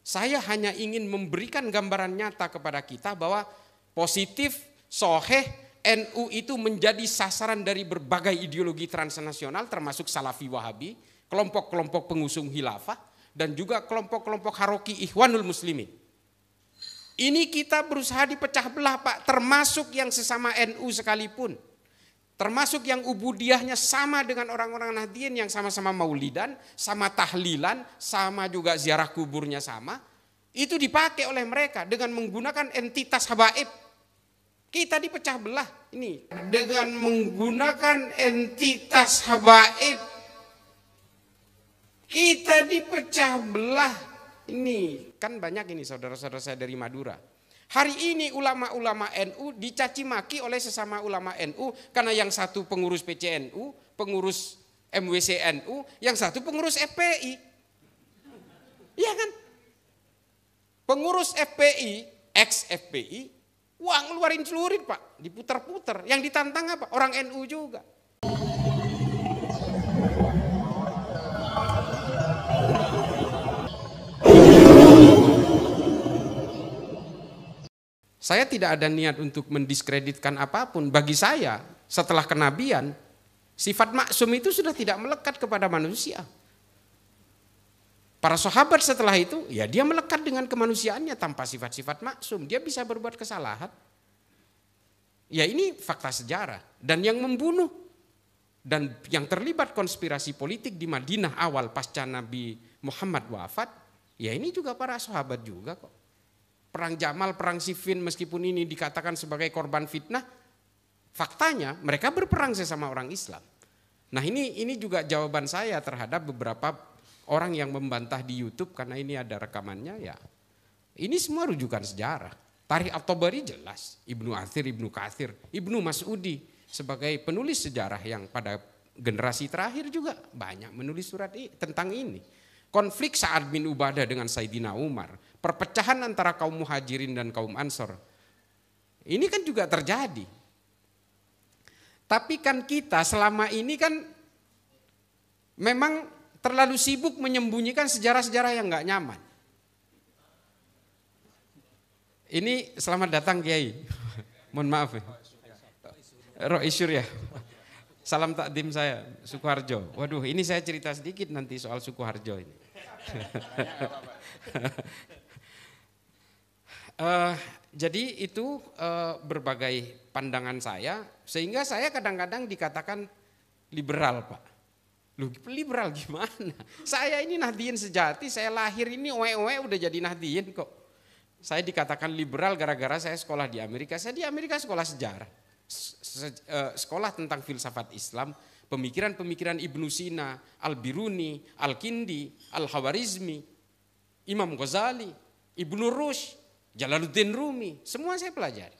Saya hanya ingin memberikan gambaran nyata kepada kita bahwa positif, soheh, NU itu menjadi sasaran dari berbagai ideologi transnasional termasuk Salafi Wahabi, kelompok-kelompok pengusung khilafah, dan juga kelompok-kelompok Haroki Ikhwanul Muslimin. Ini kita berusaha dipecah belah Pak, termasuk yang sesama NU sekalipun. Termasuk yang ubudiyahnya sama dengan orang-orang Nahdien yang sama-sama maulidan, sama tahlilan, sama juga ziarah kuburnya sama. Itu dipakai oleh mereka dengan menggunakan entitas habaib. Kita dipecah belah ini dengan menggunakan entitas habaib. Kita dipecah belah ini. Kan banyak ini saudara-saudara saya dari Madura. Hari ini ulama-ulama NU dicaci maki oleh sesama ulama NU karena yang satu pengurus PCNU, pengurus MWCNU, yang satu pengurus FPI. Iya kan? Pengurus FPI, ex-FPI, uang ngeluarin celurit Pak, diputar-putar. Yang ditantang apa? Orang NU juga. Saya tidak ada niat untuk mendiskreditkan apapun. Bagi saya, setelah kenabian, sifat maksum itu sudah tidak melekat kepada manusia. Para sahabat setelah itu, ya dia melekat dengan kemanusiaannya tanpa sifat-sifat maksum. Dia bisa berbuat kesalahan. Ya ini fakta sejarah. Dan yang membunuh dan yang terlibat konspirasi politik di Madinah awal pasca Nabi Muhammad wafat, ya ini juga para sahabat juga kok. Perang Jamal, perang Siffin meskipun ini dikatakan sebagai korban fitnah, faktanya mereka berperang sesama orang Islam. Nah ini juga jawaban saya terhadap beberapa orang yang membantah di YouTube karena ini ada rekamannya ya. Ini semua rujukan sejarah. Tarikh At-Tabari jelas, Ibnu Athir, Ibnu Katsir, Ibnu Mas'udi sebagai penulis sejarah yang pada generasi terakhir juga banyak menulis surat tentang ini. Konflik Sa'ad bin Ubadah dengan Sayyidina Umar, perpecahan antara kaum muhajirin dan kaum ansor. Ini kan juga terjadi. Tapi kan kita selama ini kan memang terlalu sibuk menyembunyikan sejarah-sejarah yang nggak nyaman. Ini selamat datang Kiai. Mohon maaf ya. Rois Surya. Salam takdim saya, Sukoharjo. Waduh, ini saya cerita sedikit nanti soal Sukoharjo ini. Jadi itu berbagai pandangan saya, sehingga saya kadang-kadang dikatakan liberal Pak. Loh, liberal gimana? Saya ini Nahdien sejati, saya lahir ini udah jadi Nahdien kok. Saya dikatakan liberal gara-gara saya sekolah di Amerika. Saya di Amerika sekolah sejarah. Sekolah tentang filsafat Islam, pemikiran-pemikiran Ibnu Sina, Al-Biruni, Al-Kindi, Al-Khawarizmi, Imam Ghazali, Ibnu Rushd, Jalaluddin Rumi, semua saya pelajari.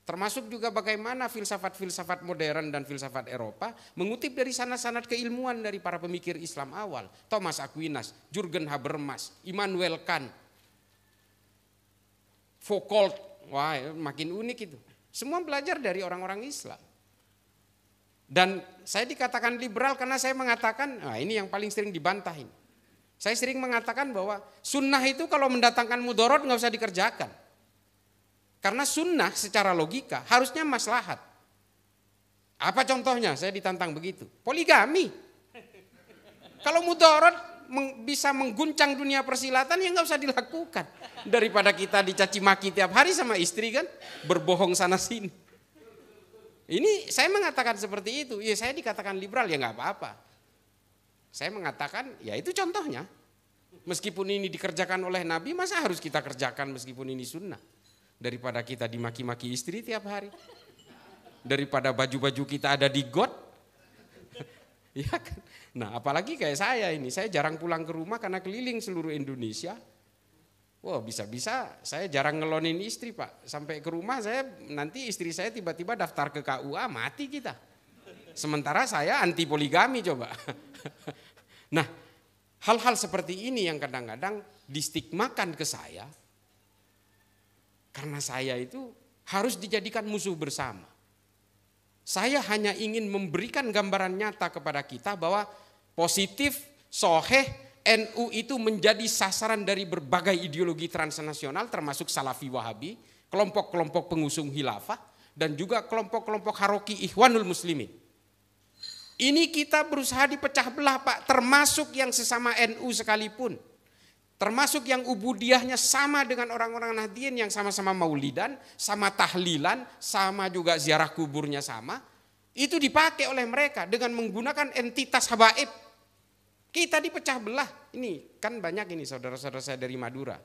Termasuk juga bagaimana filsafat-filsafat modern dan filsafat Eropa mengutip dari sanad-sanad keilmuan dari para pemikir Islam awal. Thomas Aquinas, Jürgen Habermas, Immanuel Kant, Foucault, wah makin unik itu. Semua belajar dari orang-orang Islam. Dan saya dikatakan liberal karena saya mengatakan, nah ini yang paling sering dibantahin. Saya sering mengatakan bahwa sunnah itu kalau mendatangkan mudorot nggak usah dikerjakan. Karena sunnah secara logika harusnya maslahat. Apa contohnya? Saya ditantang begitu. Poligami. Kalau mudorot bisa mengguncang dunia persilatan ya nggak usah dilakukan. Daripada kita dicaci maki tiap hari sama istri kan, berbohong sana sini. Ini saya mengatakan seperti itu, ya saya dikatakan liberal ya nggak apa-apa. Saya mengatakan ya itu contohnya. Meskipun ini dikerjakan oleh Nabi, masa harus kita kerjakan meskipun ini sunnah? Daripada kita dimaki-maki istri tiap hari. Daripada baju-baju kita ada di got. Ya kan? Nah apalagi kayak saya ini, saya jarang pulang ke rumah karena keliling seluruh Indonesia. Wah bisa-bisa saya jarang ngelonin istri Pak. Sampai ke rumah saya nanti istri saya tiba-tiba daftar ke KUA mati kita. Sementara saya anti poligami coba. Nah hal-hal seperti ini yang kadang-kadang distigmakan ke saya. Karena saya itu harus dijadikan musuh bersama. Saya hanya ingin memberikan gambaran nyata kepada kita bahwa positif, soheh, NU itu menjadi sasaran dari berbagai ideologi transnasional termasuk Salafi Wahabi, kelompok-kelompok pengusung khilafah, dan juga kelompok-kelompok Haroki Ikhwanul Muslimin. Ini kita berusaha dipecah belah Pak, termasuk yang sesama NU sekalipun. Termasuk yang ubudiyahnya sama dengan orang-orang Nahdien yang sama-sama maulidan, sama tahlilan, sama juga ziarah kuburnya sama. Itu dipakai oleh mereka dengan menggunakan entitas habaib. Kita dipecah belah. Ini kan banyak ini saudara-saudara saya dari Madura.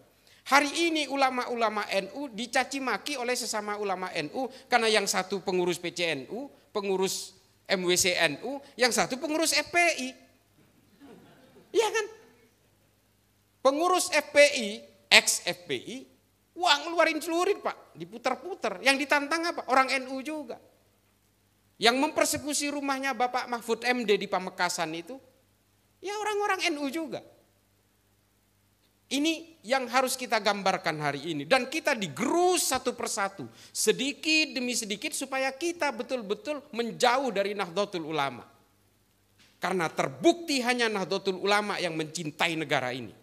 Hari ini ulama-ulama NU dicaci maki oleh sesama ulama NU karena yang satu pengurus PCNU, pengurus MWCNU, yang satu pengurus FPI. Iya kan? Pengurus FPI, ex-FPI, uang ngeluarin celurit Pak, diputar-putar. Yang ditantang apa? Orang NU juga. Yang mempersekusi rumahnya Bapak Mahfud MD di Pamekasan itu, ya orang-orang NU juga. Ini yang harus kita gambarkan hari ini. Dan kita digerus satu persatu, sedikit demi sedikit supaya kita betul-betul menjauh dari Nahdlatul Ulama. Karena terbukti hanya Nahdlatul Ulama yang mencintai negara ini.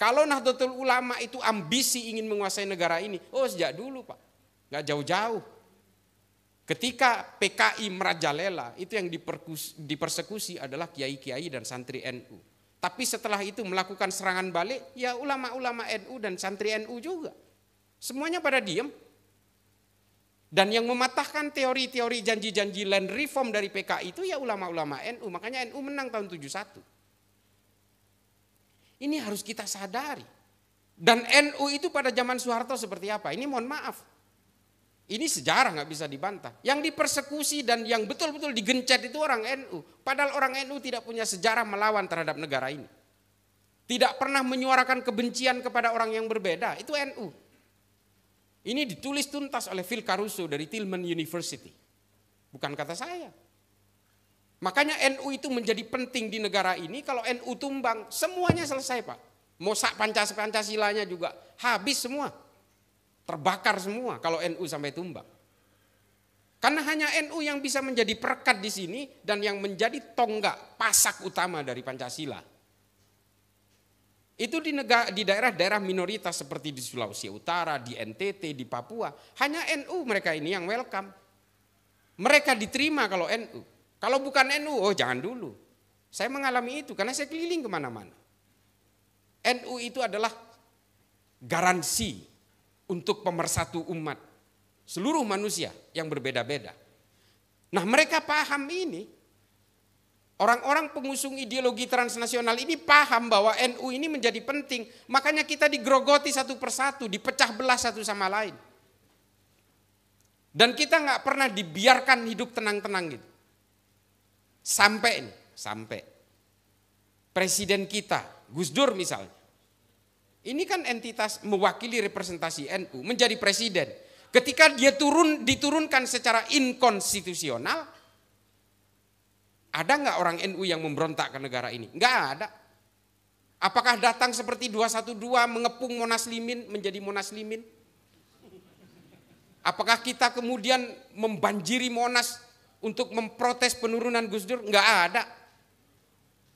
Kalau Nahdlatul Ulama itu ambisi ingin menguasai negara ini, oh sejak dulu Pak, nggak jauh-jauh. Ketika PKI merajalela, itu yang dipersekusi adalah kiai-kiai dan santri NU. Tapi setelah itu melakukan serangan balik, ya ulama-ulama NU dan santri NU juga. Semuanya pada diam. Dan yang mematahkan teori-teori janji-janji land reform dari PKI itu ya ulama-ulama NU. Makanya NU menang tahun 71. Ini harus kita sadari. Dan NU itu pada zaman Soeharto seperti apa? Ini mohon maaf. Ini sejarah nggak bisa dibantah. Yang dipersekusi dan yang betul-betul digencet itu orang NU. Padahal orang NU tidak punya sejarah melawan terhadap negara ini. Tidak pernah menyuarakan kebencian kepada orang yang berbeda. Itu NU. Ini ditulis tuntas oleh Phil Caruso dari Tillman University. Bukan kata saya. Makanya NU itu menjadi penting di negara ini. Kalau NU tumbang, semuanya selesai Pak. Mosak Pancasilanya juga habis semua. Terbakar semua kalau NU sampai tumbang. Karena hanya NU yang bisa menjadi perekat di sini dan yang menjadi tonggak pasak utama dari Pancasila. Itu di daerah-daerah minoritas seperti di Sulawesi Utara, di NTT, di Papua. Hanya NU mereka ini yang welcome. Mereka diterima kalau NU. Kalau bukan NU, oh jangan dulu. Saya mengalami itu karena saya keliling kemana-mana. NU itu adalah garansi untuk pemersatu umat. Seluruh manusia yang berbeda-beda. Nah mereka paham ini. Orang-orang pengusung ideologi transnasional ini paham bahwa NU ini menjadi penting. Makanya kita digerogoti satu persatu, dipecah belah satu sama lain. Dan kita nggak pernah dibiarkan hidup tenang-tenang gitu. Sampai presiden kita, Gus Dur misalnya. Ini kan entitas mewakili representasi NU menjadi presiden. Ketika dia diturunkan secara inkonstitusional, ada nggak orang NU yang memberontak ke negara ini? Nggak ada. Apakah datang seperti 212 mengepung Monaslimin menjadi Monaslimin? Apakah kita kemudian membanjiri Monas untuk memprotes penurunan Gus Dur? Nggak ada.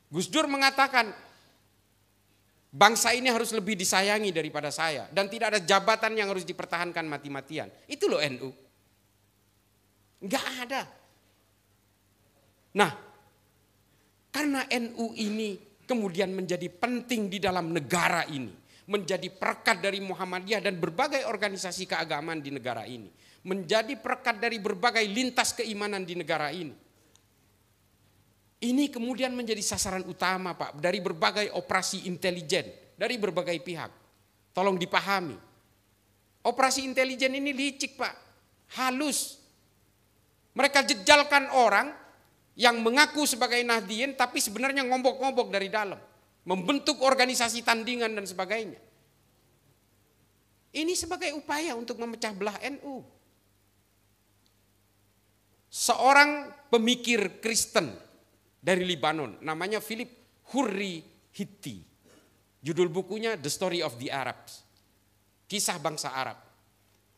Gus Dur mengatakan, bangsa ini harus lebih disayangi daripada saya. Dan tidak ada jabatan yang harus dipertahankan mati-matian. Itu loh NU. Nggak ada. Nah, karena NU ini kemudian menjadi penting di dalam negara ini. Menjadi perekat dari Muhammadiyah dan berbagai organisasi keagamaan di negara ini. Menjadi perekat dari berbagai lintas keimanan di negara ini. Ini kemudian menjadi sasaran utama Pak dari berbagai operasi intelijen, dari berbagai pihak. Tolong dipahami. Operasi intelijen ini licik Pak, halus. Mereka jejalkan orang yang mengaku sebagai Nahdien tapi sebenarnya ngombok-ngombok dari dalam. Membentuk organisasi tandingan dan sebagainya. Ini sebagai upaya untuk memecah belah NU. Seorang pemikir Kristen dari Libanon, namanya Philip Hurri Hitti. Judul bukunya The Story of the Arabs. Kisah bangsa Arab.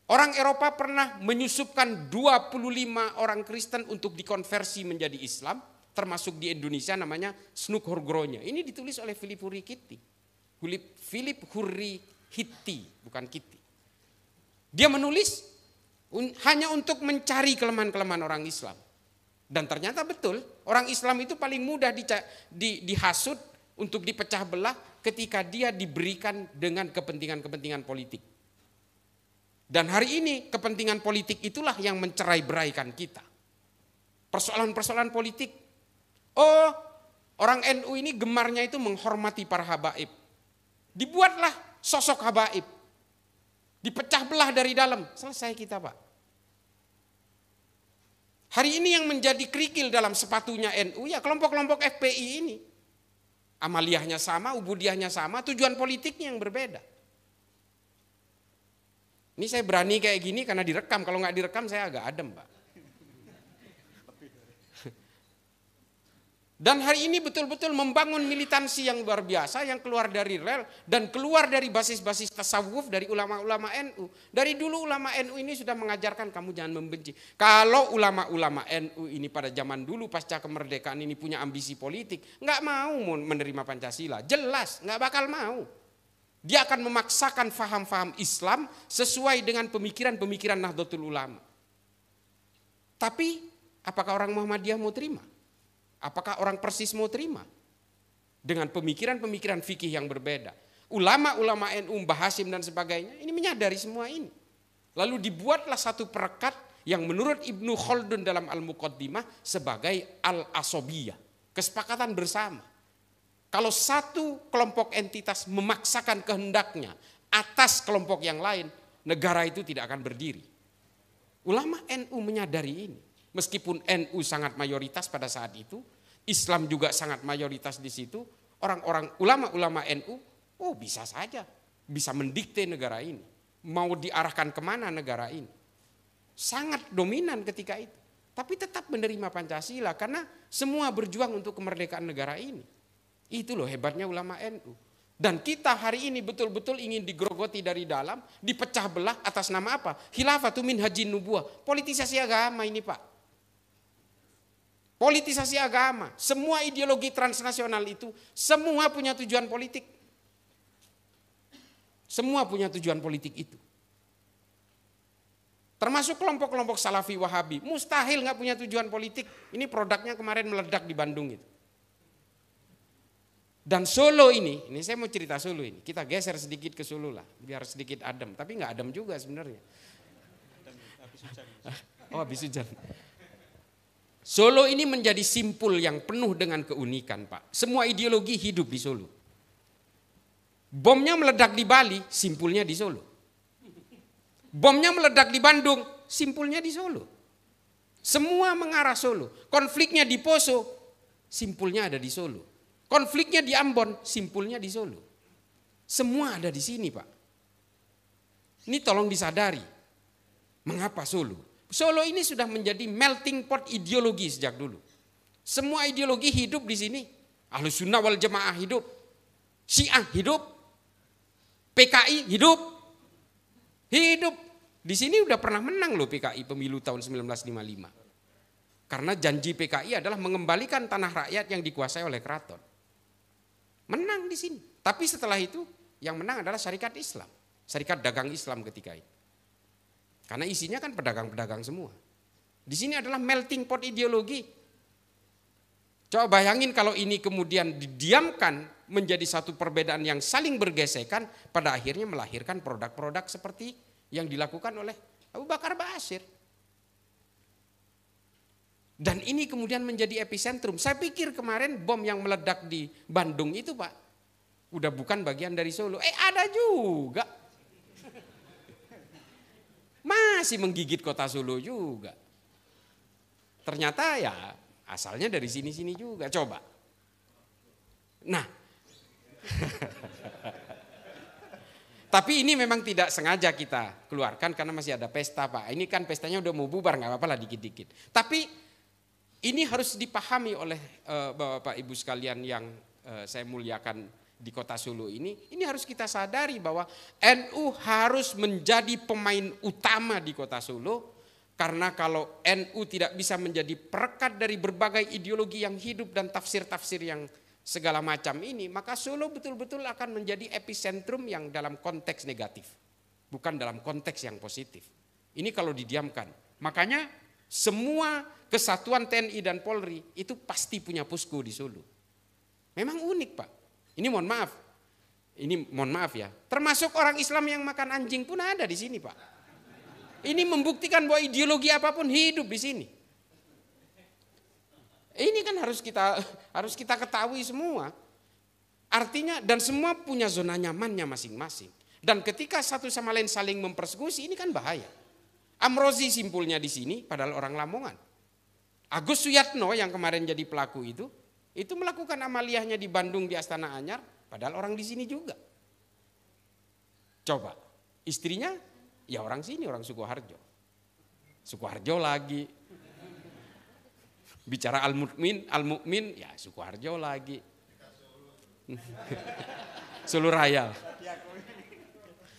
Orang Eropa pernah menyusupkan 25 orang Kristen untuk dikonversi menjadi Islam, termasuk di Indonesia namanya Snuk Horgronya. Ini ditulis oleh Philip Hurry Kitty. Philip Hurry Hitty, bukan Kitty. Dia menulis hanya untuk mencari kelemahan-kelemahan orang Islam. Dan ternyata betul, orang Islam itu paling mudah dihasut untuk dipecah belah ketika dia diberikan dengan kepentingan-kepentingan politik. Dan hari ini kepentingan politik itulah yang mencerai-beraikan kita. Persoalan-persoalan politik. Oh, orang NU ini gemarnya itu menghormati para habaib. Dibuatlah sosok habaib. Dipecah belah dari dalam. Selesai kita, Pak. Hari ini yang menjadi kerikil dalam sepatunya NU ya kelompok-kelompok FPI ini. Amaliyahnya sama, ubudiyahnya sama, tujuan politiknya yang berbeda. Ini saya berani kayak gini karena direkam. Kalau nggak direkam saya agak adem, Pak. Dan hari ini betul-betul membangun militansi yang luar biasa yang keluar dari rel dan keluar dari basis-basis tasawuf dari ulama-ulama NU. Dari dulu ulama NU ini sudah mengajarkan kamu jangan membenci. Kalau ulama-ulama NU ini pada zaman dulu pasca kemerdekaan ini punya ambisi politik, nggak mau menerima Pancasila, jelas nggak bakal mau. Dia akan memaksakan faham-faham Islam sesuai dengan pemikiran-pemikiran Nahdlatul Ulama. Tapi apakah orang Muhammadiyah mau terima? Apakah orang Persis mau terima? Dengan pemikiran-pemikiran fikih yang berbeda. Ulama-ulama NU, Mbah Hasyim dan sebagainya, ini menyadari semua ini. Lalu dibuatlah satu perekat yang menurut Ibnu Khaldun dalam Al-Muqaddimah sebagai al-asobiyah. Kesepakatan bersama. Kalau satu kelompok entitas memaksakan kehendaknya atas kelompok yang lain, negara itu tidak akan berdiri. Ulama NU menyadari ini. Meskipun NU sangat mayoritas pada saat itu, Islam juga sangat mayoritas di situ, orang-orang ulama-ulama NU, oh bisa saja, bisa mendikte negara ini. Mau diarahkan kemana negara ini. Sangat dominan ketika itu. Tapi tetap menerima Pancasila karena semua berjuang untuk kemerdekaan negara ini. Itu loh hebatnya ulama NU. Dan kita hari ini betul-betul ingin digrogoti dari dalam, dipecah belah atas nama apa? Khilafatu min hajin nubuwah. Politisasi agama ini, Pak. Politisasi agama, semua ideologi transnasional itu, semua punya tujuan politik. Semua punya tujuan politik itu. Termasuk kelompok-kelompok Salafi Wahabi, mustahil nggak punya tujuan politik. Ini produknya kemarin meledak di Bandung itu. Dan Solo ini saya mau cerita Solo ini. Kita geser sedikit ke Solo lah, biar sedikit adem. Tapi nggak adem juga sebenarnya. Oh, habis hujan. Solo ini menjadi simpul yang penuh dengan keunikan, Pak. Semua ideologi hidup di Solo. Bomnya meledak di Bali, simpulnya di Solo. Bomnya meledak di Bandung, simpulnya di Solo. Semua mengarah Solo. Konfliknya di Poso, simpulnya ada di Solo. Konfliknya di Ambon, simpulnya di Solo. Semua ada di sini, Pak. Ini tolong disadari. Mengapa Solo? Solo ini sudah menjadi melting pot ideologi sejak dulu. Semua ideologi hidup di sini. Ahlus Sunnah wal Jamaah hidup. Syiah hidup. PKI hidup. Hidup. Di sini udah pernah menang loh PKI pemilu tahun 1955. Karena janji PKI adalah mengembalikan tanah rakyat yang dikuasai oleh keraton. Menang di sini. Tapi setelah itu yang menang adalah syarikat Islam. Syarikat dagang Islam ketika itu. Karena isinya kan pedagang-pedagang semua. Di sini adalah melting pot ideologi. Coba bayangin kalau ini kemudian didiamkan menjadi satu perbedaan yang saling bergesekan, pada akhirnya melahirkan produk-produk seperti yang dilakukan oleh Abu Bakar Ba'asyir. Dan ini kemudian menjadi epicentrum. Saya pikir kemarin bom yang meledak di Bandung itu, Pak, udah bukan bagian dari Solo. Ada juga. Masih menggigit kota Solo juga. Ternyata ya asalnya dari sini-sini juga. Coba. Nah. Tapi ini memang tidak sengaja kita keluarkan karena masih ada pesta, Pak. Ini kan pestanya udah mau bubar, nggak apa-apa lah dikit-dikit. Tapi ini harus dipahami oleh Bapak Ibu sekalian yang saya muliakan di kota Solo ini harus kita sadari bahwa NU harus menjadi pemain utama di kota Solo Karena kalau NU tidak bisa menjadi perekat dari berbagai ideologi yang hidup dan tafsir-tafsir yang segala macam ini, maka Solo betul-betul akan menjadi epicentrum yang dalam konteks negatif, bukan dalam konteks yang positif. Ini kalau didiamkan. Makanya semua kesatuan TNI dan Polri itu pasti punya posko di Solo. Memang unik, Pak. Ini mohon maaf ya. Termasuk orang Islam yang makan anjing pun ada di sini, Pak. Ini membuktikan bahwa ideologi apapun hidup di sini. Ini kan harus kita ketahui semua. Artinya dan semua punya zona nyamannya masing-masing. Dan ketika satu sama lain saling mempersekusi, ini kan bahaya. Amrozi simpulnya di sini padahal orang Lamongan. Agus Suyatno yang kemarin jadi pelaku itu melakukan amaliyahnya di Bandung di Astana Anyar, padahal orang di sini juga. Coba, istrinya ya orang sini, orang Sukoharjo. Sukoharjo lagi. Bicara Al-Mukmin, ya Sukoharjo lagi. Solo Raya.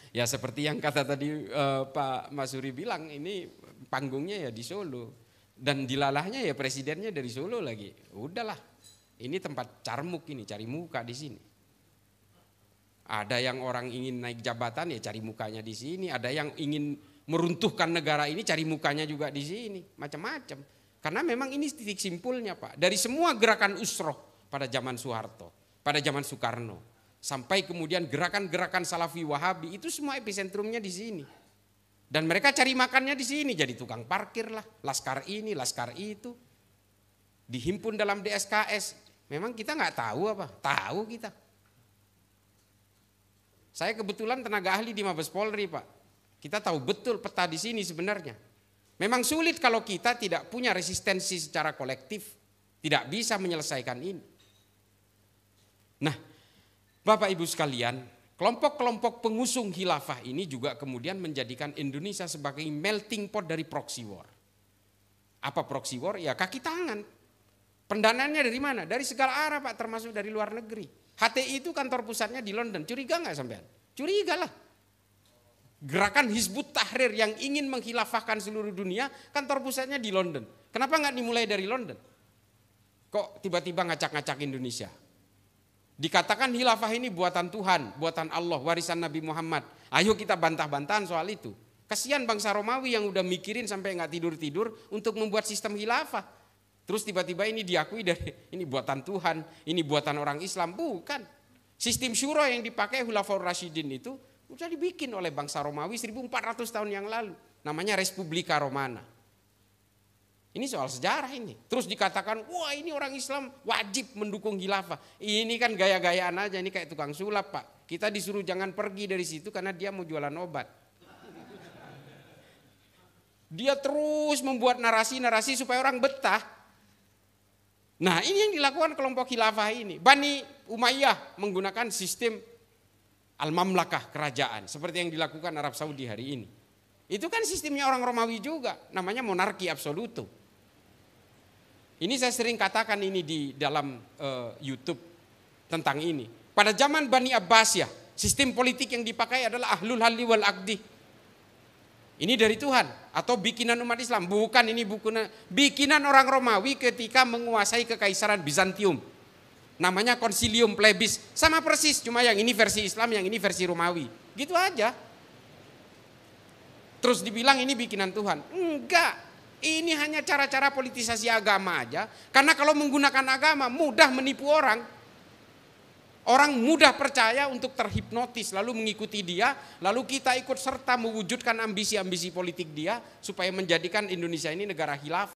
Ya seperti yang kata tadi Pak Masuri bilang, ini panggungnya ya di Solo. Dan dilalahnya ya presidennya dari Solo lagi. Udahlah, ini tempat carmuk ini, cari muka di sini. Ada yang orang ingin naik jabatan ya cari mukanya di sini. Ada yang ingin meruntuhkan negara ini cari mukanya juga di sini. Macam-macam. Karena memang ini titik simpulnya, Pak. Dari semua gerakan usroh pada zaman Soeharto, pada zaman Soekarno, sampai kemudian gerakan-gerakan Salafi Wahabi, itu semua epicentrumnya di sini. Dan mereka cari makannya di sini, jadi tukang parkir lah, laskar ini, laskar itu. Dihimpun dalam DSKS. Memang kita nggak tahu apa? Tahu kita. Saya kebetulan tenaga ahli di Mabes Polri, Pak. Kita tahu betul peta di sini sebenarnya. Memang sulit kalau kita tidak punya resistensi secara kolektif, tidak bisa menyelesaikan ini. Nah, Bapak Ibu sekalian, kelompok-kelompok pengusung khilafah ini juga kemudian menjadikan Indonesia sebagai melting pot dari proxy war. Apa proxy war? Ya kaki tangan. Pendanaannya dari mana? Dari segala arah, Pak, termasuk dari luar negeri. HTI itu kantor pusatnya di London. Curiga nggak sampean? Curiga lah. Gerakan Hizbut Tahrir yang ingin menghilafahkan seluruh dunia, kantor pusatnya di London. Kenapa nggak dimulai dari London? Kok tiba-tiba ngacak-ngacak Indonesia? Dikatakan khilafah ini buatan Tuhan, buatan Allah, warisan Nabi Muhammad. Ayo kita bantah-bantahan soal itu. Kasihan bangsa Romawi yang udah mikirin sampai nggak tidur-tidur untuk membuat sistem khilafah. Terus tiba-tiba ini diakui dari ini buatan Tuhan, ini buatan orang Islam. Bukan. Sistem syura yang dipakai Khulafaur Rasyidin itu sudah dibikin oleh bangsa Romawi 1400 tahun yang lalu. Namanya Respublika Romana. Ini soal sejarah ini. Terus dikatakan, wah ini orang Islam wajib mendukung khilafah. Ini kan gaya-gayaan aja, ini kayak tukang sulap, Pak. Kita disuruh jangan pergi dari situ karena dia mau jualan obat. Dia terus membuat narasi-narasi supaya orang betah. Nah ini yang dilakukan kelompok khilafah ini. Bani Umayyah menggunakan sistem al-mamlakah, kerajaan. Seperti yang dilakukan Arab Saudi hari ini. Itu kan sistemnya orang Romawi juga. Namanya monarki absoluto. Ini saya sering katakan ini di dalam YouTube tentang ini. Pada zaman Bani Abbasiyah, sistem politik yang dipakai adalah ahlul halli wal aqdi. Ini dari Tuhan atau bikinan umat Islam? Bukan, ini bikinan orang Romawi ketika menguasai kekaisaran Bizantium. Namanya Concilium Plebis. Sama persis, cuma yang ini versi Islam, yang ini versi Romawi. Gitu aja. Terus dibilang ini bikinan Tuhan. Enggak, ini hanya cara-cara politisasi agama aja. Karena kalau menggunakan agama mudah menipu orang. Orang mudah percaya untuk terhipnotis lalu mengikuti dia, lalu kita ikut serta mewujudkan ambisi-ambisi politik dia supaya menjadikan Indonesia ini negara khilafah.